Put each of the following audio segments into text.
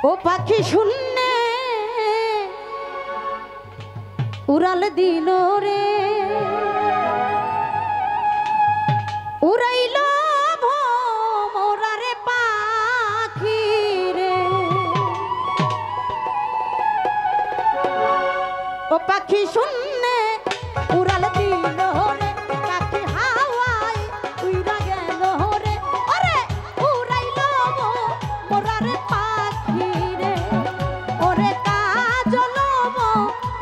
ও পাখি শূন্যে উড়াল দিল রে উড়াইল ভোমরারে পাখি রে ও পাখি শূন্যে উড়াল দিল রে পাখি হাওয়ায় উইরা গেল রে ওরে উড়াইল ভোমরারে পাখি রে ওরে কাজল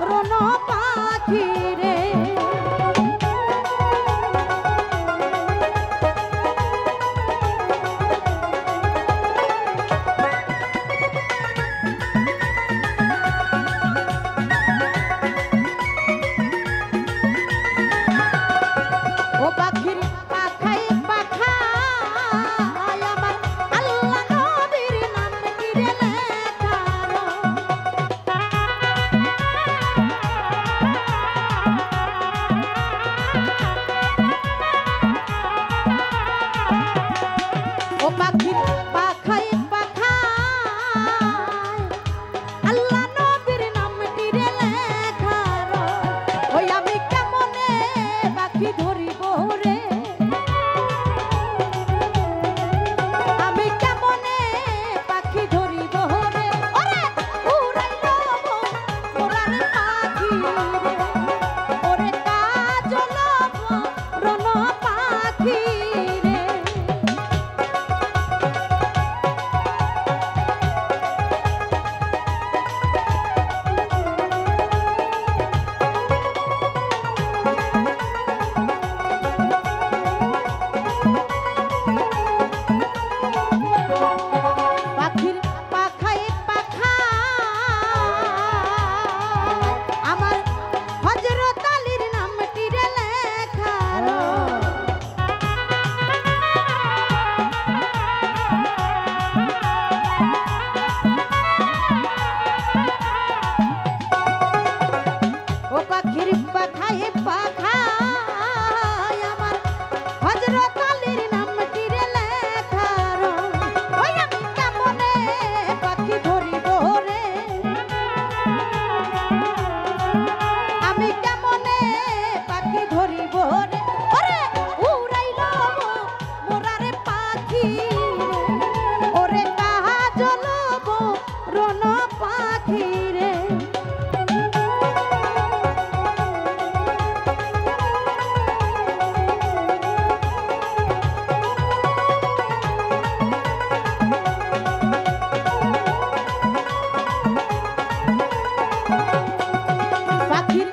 রণ পাখি রে ও পাখির পাখাই পাখাই আমার আল্লাহ নবীর নাম কি রে লেখারো ও পাখির পাখাই পাখাই আল্লাহ নবীর নামটি রে লেখারো ওই আমি কেমনে পাখি ধরিব রে আমি কেমনে পাখি ধরিব রে ওরে উড়াইল মোরার পাখি রে ওরে কাজল রণ পাখি রে পাখির পাখায় পাখায় আমার হযরত আলীর নামটি রে লেখারো ও পাখির পাখায় পাখায় আমার হযরত আলীর নামটি রে লেখারো ওই আমি কেমনে পাখি ধরিব রে আমি কেমনে পাখি ধরিব রে ওরে উড়াইল মোরারে পাখি ওরে কাজল রণ পাখি রে পাখির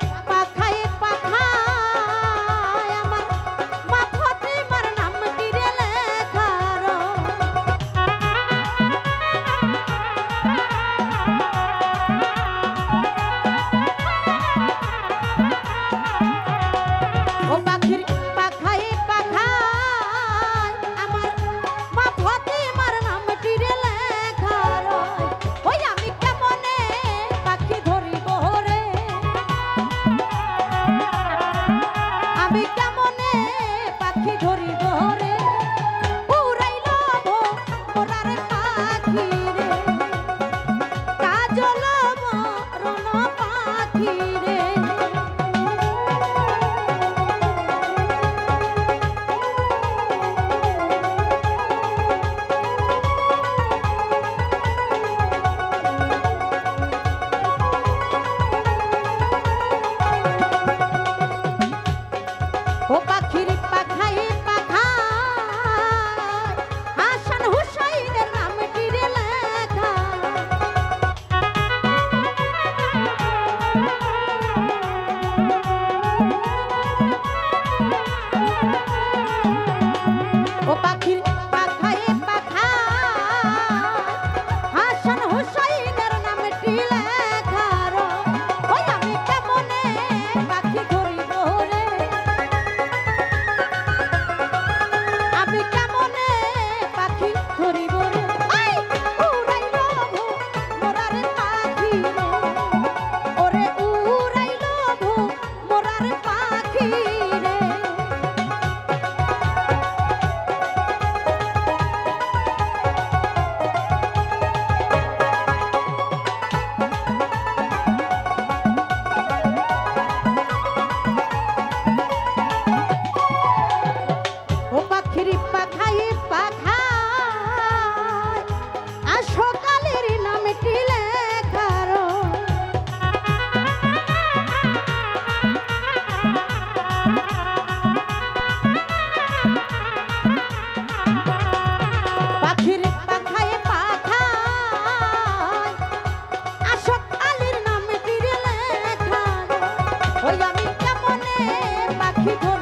ওই আমি কেমনে পাখি